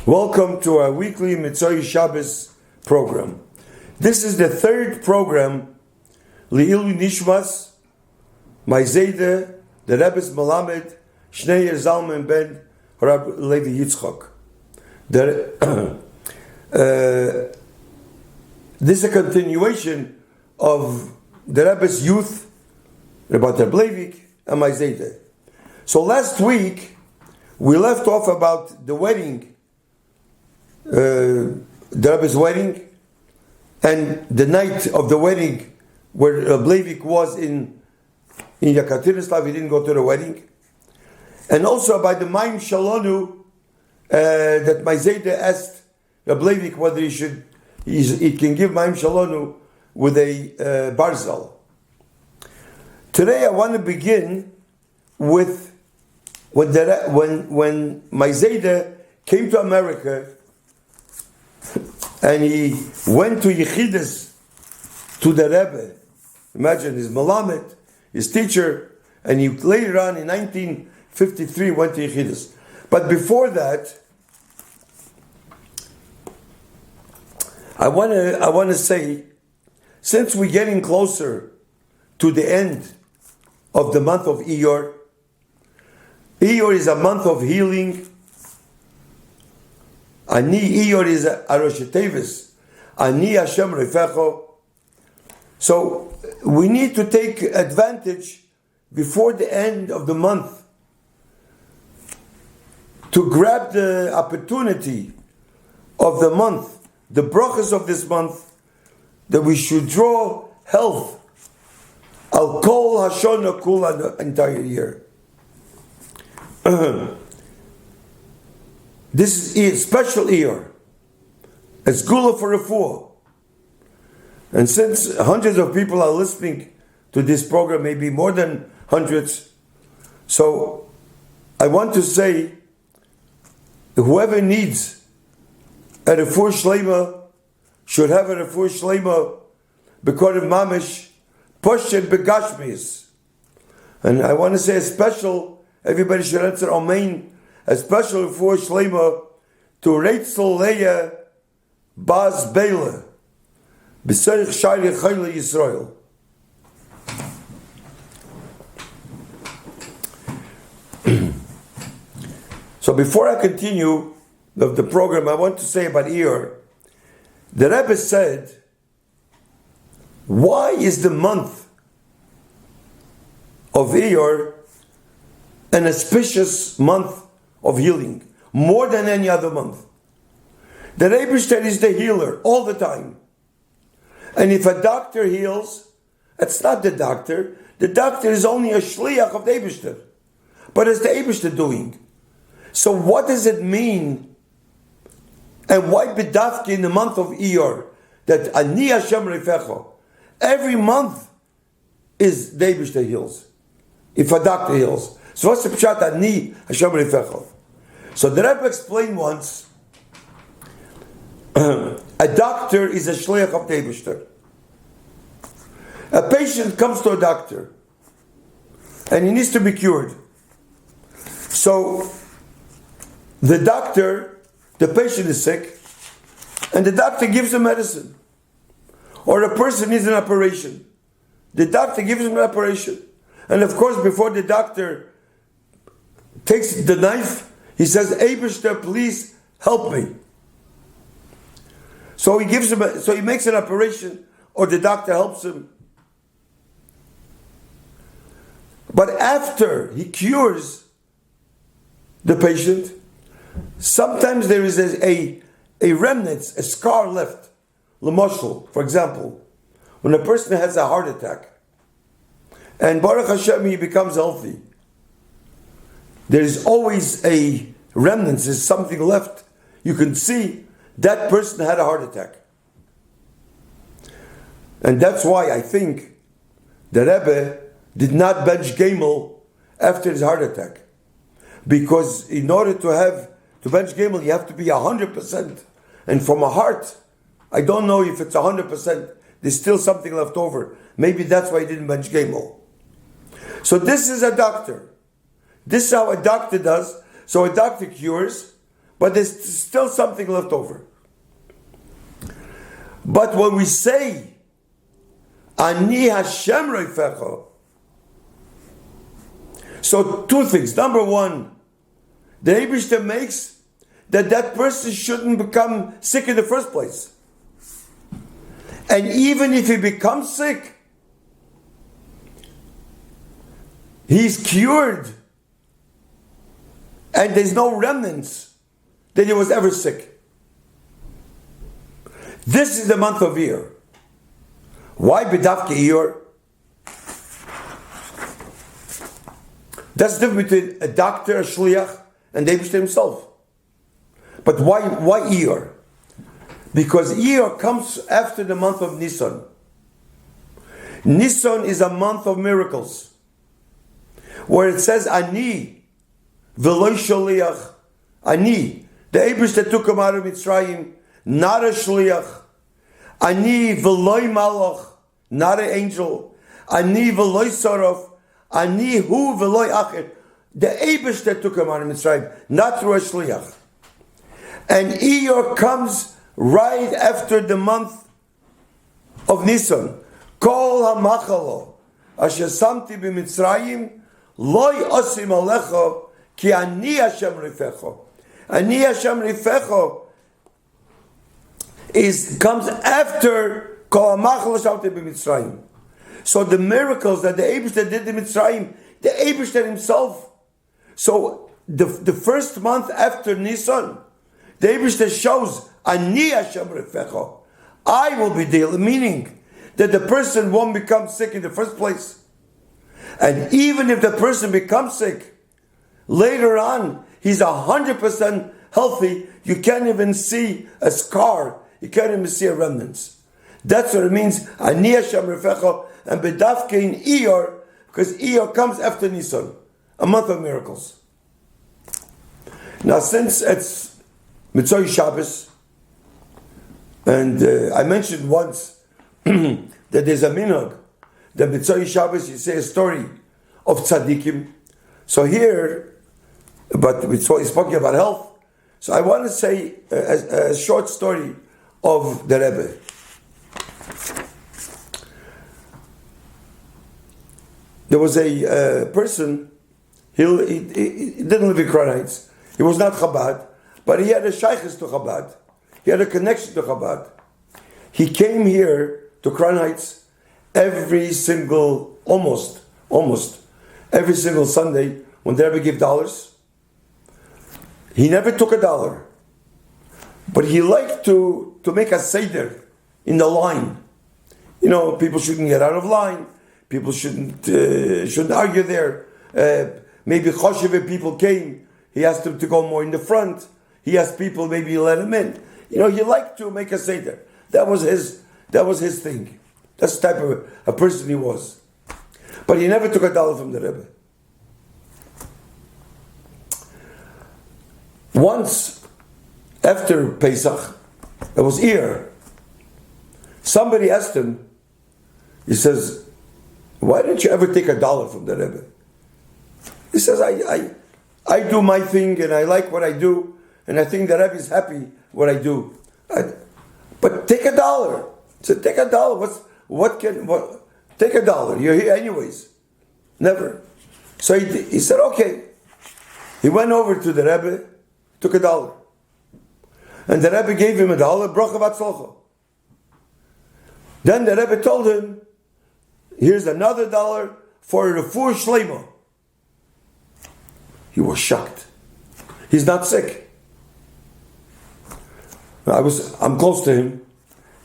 Welcome to our weekly Mitzvah Shabbos program. This is the third program, Li'ilu Nishmas, Ma'izede, the Rebbe's Malamed, Shnei Zalman ben Rabbi Levi Yitzchak. This is a continuation of the Rebbe's youth, Rabbi Levi and Ma'izede. So last week, we left off about the wedding, the Rebbe's wedding, and the night of the wedding where Leivik was in Yekaterinslav, he didn't go to the wedding. And also about the Maim Shalonu that Ma'izede asked Rabbi Leivik whether he can give Maim Shalonu with a barzal. Today I want to begin with when Ma'izede came to America and he went to Yechidus, to the Rebbe. Imagine his Malamed, his teacher, and he later on in 1953 went to Yechidus. But before that, I want to say, since we're getting closer to the end of the month of Iyar, Iyar is a month of healing. Ani Iyar is Arosh Tevis. Ani Hashem Refecho. So we need to take advantage before the end of the month to grab the opportunity of the month, the brachas of this month, that we should draw health al kol hashon kul the entire year. This is a special Iyar. It's gula for refuah. And since hundreds of people are listening to this program, maybe more than hundreds, so I want to say, whoever needs a refuah shleima should have a refuah shleima because of mamish, poshet begashmis. And I want to say a special, everybody should answer amen, a special refuah shleima to Reitzel Leah Baz Bela B'Serich Shari Chayla Yisrael. So before I continue the program, I want to say about Iyar. The Rebbe said, why is the month of Iyar an auspicious month of healing, more than any other month? The Eibishter is the healer all the time. And if a doctor heals, it's not the doctor. The doctor is only a shliach of the Eibishter. But it's the Eibishter doing. So what does it mean? And why bedafki in the month of Iyar, that Ani Hashem Refecho, every month is the Eibishter heals. If a doctor heals. So what's the pshat Ani Hashem Refecho? So the Rebbe explained once, a doctor is a shliach of the Eibishter. A patient comes to a doctor and he needs to be cured. So the patient is sick, and the doctor gives him medicine. Or a person needs an operation. The doctor gives him an operation. And of course, before the doctor takes the knife, he says, Eibishter, please help me. So he makes an operation, or the doctor helps him. But after he cures the patient, sometimes there is a remnant, a scar left. L'moshel, for example, when a person has a heart attack, and Baruch Hashem, he becomes healthy, there is always a remnant, there's something left. You can see that person had a heart attack. And that's why I think the Rebbe did not bench Gamel after his heart attack. Because in order to bench Gamel, you have to be 100%. And from a heart, I don't know if it's 100%. There's still something left over. Maybe that's why he didn't bench Gamel. So this is a doctor. This is how a doctor does. So a doctor cures, but there's still something left over. But when we say, Ani Hashem Reifecha, so two things. Number one, the Eibishter makes that person shouldn't become sick in the first place. And even if he becomes sick, he's cured. And there's no remnants that he was ever sick. This is the month of Iyar. Why B'davke Iyar? That's the difference between a doctor, a shliach, and the Eibishter himself. But why Iyar? Because Iyar comes after the month of Nisan. Nisan is a month of miracles, where it says Ani v'lo shaliach. Ani, the Eibishter took him out of Mitzrayim, not a shliach. Ani v'lo malach, not an angel. Ani v'lo saraf. Ani hu v'lo acher. The Eibishter took him out of Mitzrayim, not through a shliach. And Iyar comes right after the month of Nisan. Kol hamachalo asher samti b'Mitzrayim loy osim alecha ki ani Hashem rifecho. Ani Hashem rifecho comes after kol hamachalo samti b'Mitzrayim. So the miracles that the Eibishter did in Mitzrayim, the Eibishter himself. So the first month after Nisan, the Eibishter shows Ani Hashem Refecho. I will be dealing, meaning that the person won't become sick in the first place. And even if the person becomes sick, later on, he's 100% healthy. You can't even see a scar. You can't even see a remnant. That's what it means, Ani Hashem Refecho, and B'davke in Iyar, because Iyar comes after Nisan, a month of miracles. Now, since it's Mitzvah Shabbos, and I mentioned once that there's a minhag, that Mitzvah Shabbos, you say a story of tzaddikim. So here, but we're speaking about health, so I want to say a short story of the Rebbe. There was a person, he didn't live in Crown Heights. He was not Chabad, but he had a shaykhus to Chabad. He had a connection to Chabad. He came here to Crown Heights almost every single Sunday when the Rebbe gave dollars. He never took a dollar, but he liked to make a seder in the line. You know, people shouldn't get out of line. People shouldn't argue there. Maybe Choshev people came. He asked them to go more in the front. He asked people, maybe let him in. You know, he liked to make a seder. That was his thing. That's the type of a person he was. But he never took a dollar from the Rebbe. Once, after Pesach, it was Iyar. Somebody asked him, he says, why didn't you ever take a dollar from the Rebbe? He says, I do my thing and I like what I do and I think the Rebbe is happy what I do. But take a dollar. He said, take a dollar. Take a dollar. You're here anyways. Never. So he said, okay. He went over to the Rebbe, took a dollar. And the Rebbe gave him a dollar, bracha v'atzlocha. Then the Rebbe told him, here's another $1 for a refuah shleima. He was shocked. He's not sick. I'm close to him.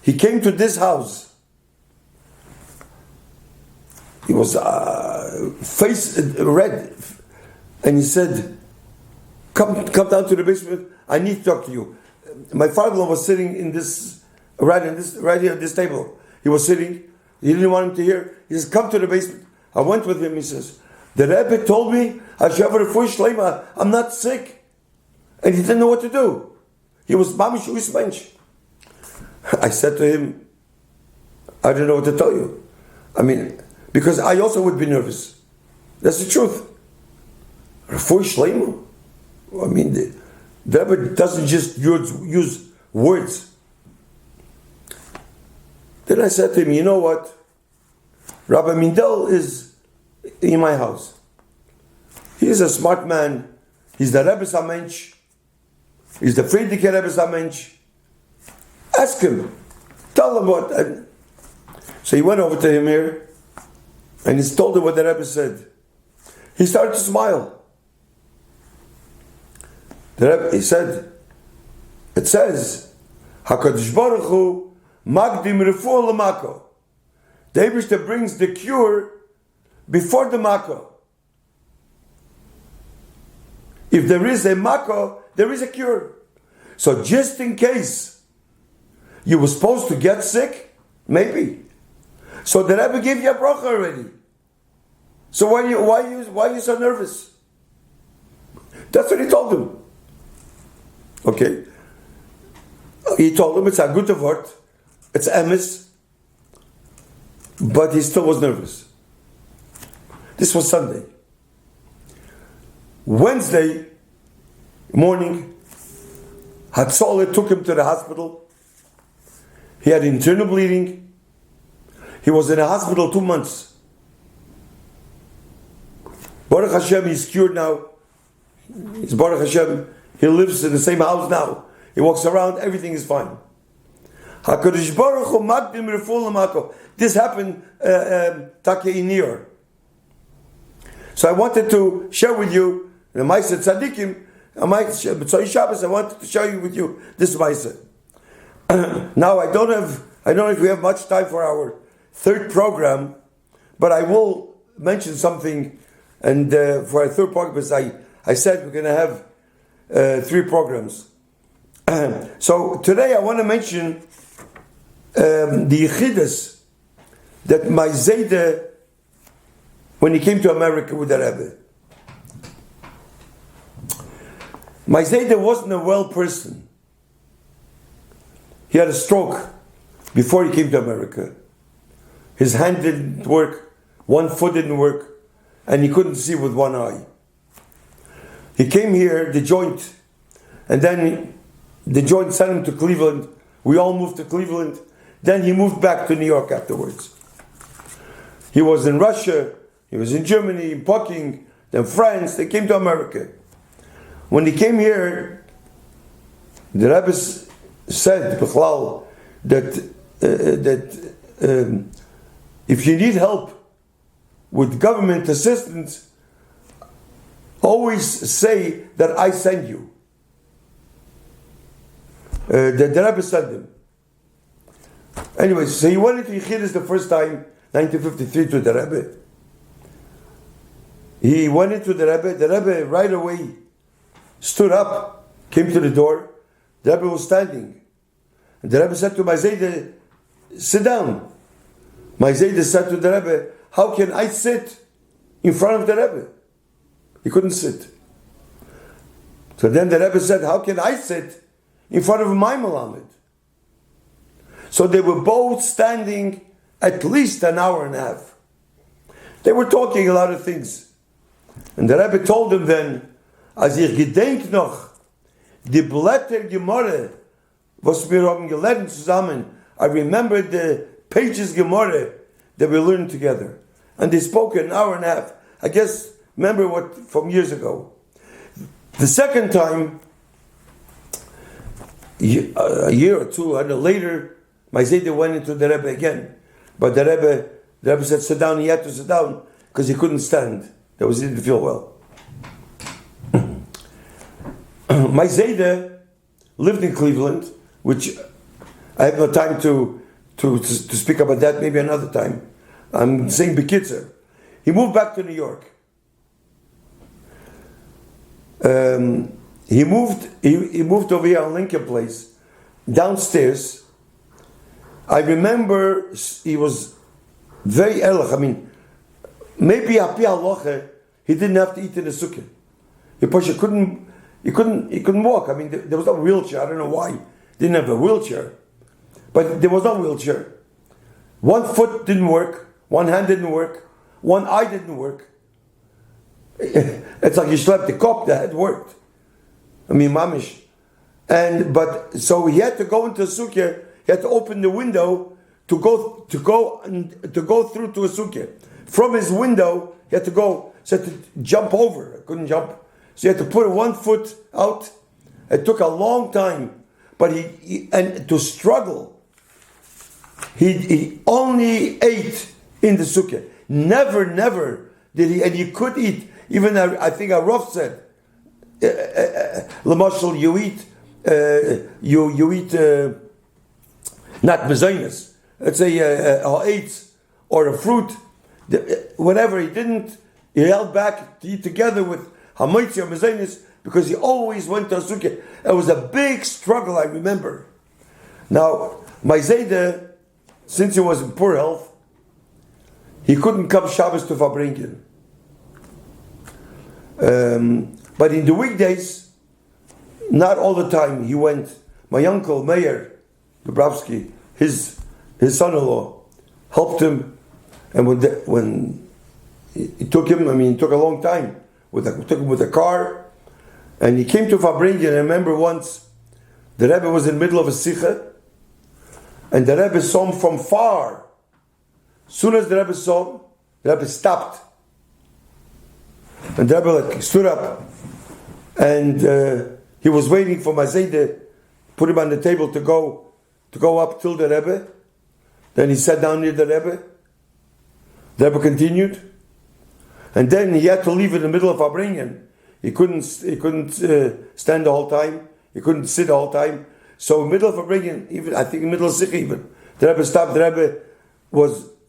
He came to this house. He was face red, and he said, "Come down to the basement. I need to talk to you." My father-in-law was sitting in this right here at this table. He was sitting. He didn't want him to hear. He says, "Come to the basement." I went with him. He says, "The Rebbe told me I should have a refuah shleima. I'm not sick," and he didn't know what to do. He was mamish u'ismensch. I said to him, "I don't know what to tell you. I mean, because I also would be nervous. That's the truth. Refuah shleima. I mean, The Rebbe doesn't just use words. Then I said to him, you know what? Rabbi Mindel is in my house. He's a smart man. He's the Rebbe's Amensch. He's the Friedrich Rebbe's Amensch. Ask him. Tell him what. So he went over to him here and he told him what the Rebbe said. He started to smile. The Rebbe, he said, it says, HaKadosh Baruch Hu Magdim Refuah L'Mako. The Eibishter brings the cure before the Mako. If there is a Mako, there is a cure. So just in case you were supposed to get sick, maybe. So the Rebbe gave you a bracha already. So why are you so nervous? That's what he told him. Okay. He told him it's a good word, it's emes, but he still was nervous. This was Sunday. Wednesday morning, Hatzolah took him to the hospital. He had internal bleeding. He was in the hospital 2 months. Baruch Hashem, he's cured now. He's Baruch Hashem. He lives in the same house now. He walks around, everything is fine. HaKadosh Baruch Hu Magdim Refuah L'Mako. This happened Take in New York. So I wanted to share with you the Ma'aseh Tzadikim, B'tzoi Shabbos. I wanted to share with you this Ma'aseh. Now I don't know if we have much time for our third program, but I will mention something. And for our third program, because I said we're going to have 3 programs. So today I want to mention the Yechidus that my Zayde, when he came to America with the Rebbe. My Zayde wasn't a well person. He had a stroke before he came to America. His hand didn't work, one foot didn't work, and he couldn't see with one eye. He came here, the joint, and then the joint sent him to Cleveland. We all moved to Cleveland. Then he moved back to New York afterwards. He was in Russia, he was in Germany, in Poking, then France. They came to America. When he came here, the Rebbe said, Bichlal, that if you need help with government assistance, always say that I send you. The Rebbe sent him. Anyway, so he went into Yechidus the first time, 1953, to the Rebbe. He went into the Rebbe right away stood up, came to the door. The Rebbe was standing. And the Rebbe said to my Zayde, sit down. My Zayde said to the Rebbe, how can I sit in front of the Rebbe? He couldn't sit. So then the Rebbe said, how can I sit in front of my Melamed? So they were both standing at least an hour and a half. They were talking a lot of things. And the Rebbe told them then, als ich gedenk noch, die Blätter Gemorre, was wir haben gelernt zusammen, I remember the pages Gemorre that we learned together. And they spoke an hour and a half. I guess, remember what, from years ago. The second time, a year or two later, my Zayde went into the Rebbe again. But the Rebbe said, sit down. He had to sit down because he couldn't stand. He didn't feel well. My Zayde lived in Cleveland, which I have no time to speak about that, maybe another time. I'm saying Bekitzer. He moved back to New York. He moved over here on Lincoln Place, downstairs. I remember he was very erlich. I mean, maybe api halacha, he didn't have to eat in the sukkah. He couldn't walk. I mean, there was no wheelchair. I don't know why. He didn't have a wheelchair. But there was no wheelchair. One foot didn't work. One hand didn't work. One eye didn't work. It's like you slept the cup, the head worked. I mean, mamish. So he had to go into a sukkah. He had to open the window to go through to a sukkah. From his window, he had to go. So he had to jump over. I couldn't jump. So he had to put one foot out. It took a long time, but and to struggle. He only ate in the sukkah. Never did he, and he could eat. Even I think a Rav said, Lamashal, you eat not mezainis. Let's say ha'etz or a fruit, whatever. He held back to eat together with ha'maitzi or mezainis because he always went to a sukkah. It was a big struggle, I remember. Now, my Zayda, since he was in poor health, he couldn't come Shabbos to Fabrengen. But in the weekdays, not all the time, he went. My uncle, Meir Dubrovsky, his son-in-law, helped him. And when it took him, it took a long time. Took him with a car. And he came to Fabrengen. I remember once, the Rebbe was in the middle of a sikha, and the Rebbe saw him from far. As soon as the Rebbe saw him, the Rebbe stopped. And the Rebbe stood up. And he was waiting for my Zayde, put him on the table to go up till the Rebbe. Then he sat down near the Rebbe. The Rebbe continued. And then he had to leave in the middle of Fabrengen. He couldn't stand the whole time. He couldn't sit the whole time. So in the middle of Fabrengen, even I think in the middle of Sikh even, the Rebbe stopped. The Rebbe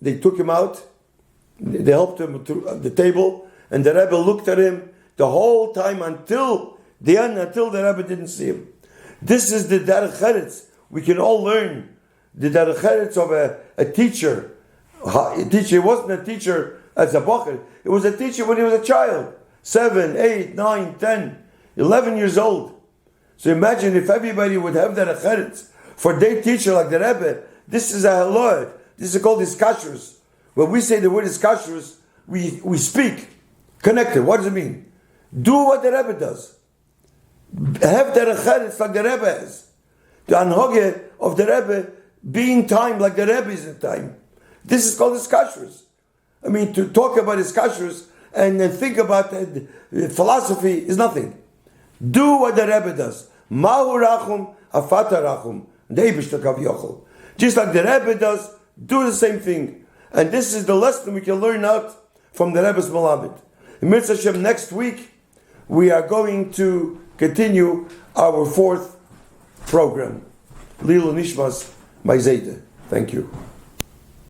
they took him out. They helped him to the table. And the Rebbe looked at him the whole time until the end, until the Rebbe didn't see him. This is the Derech Eretz. We can all learn the Derech Eretz of a teacher. He wasn't a teacher as a bacher. It was a teacher when he was a child. 7, 8, 9, 10, 11 years old. So imagine if everybody would have Derech Eretz for their teacher like the Rebbe. This is a haloi. This is called iskashrus. When we say the word iskashrus, we speak. Connected. What does it mean? Do what the Rebbe does. Have Derech Eretz like the Rebbe has. The anhoge of the Rebbe being time like the Rebbe is in time. This is called iskashrus. To talk about iskashrus and then think about philosophy is nothing. Do what the Rebbe does. Mahu rachum, afata rachum. Just like the Rebbe does, do the same thing. And this is the lesson we can learn out from the Rebbe's Malabit. In Mitzvah Hashem, next week, we are going to continue our fourth program. Lilu Nishmas, my Zayde. Thank you.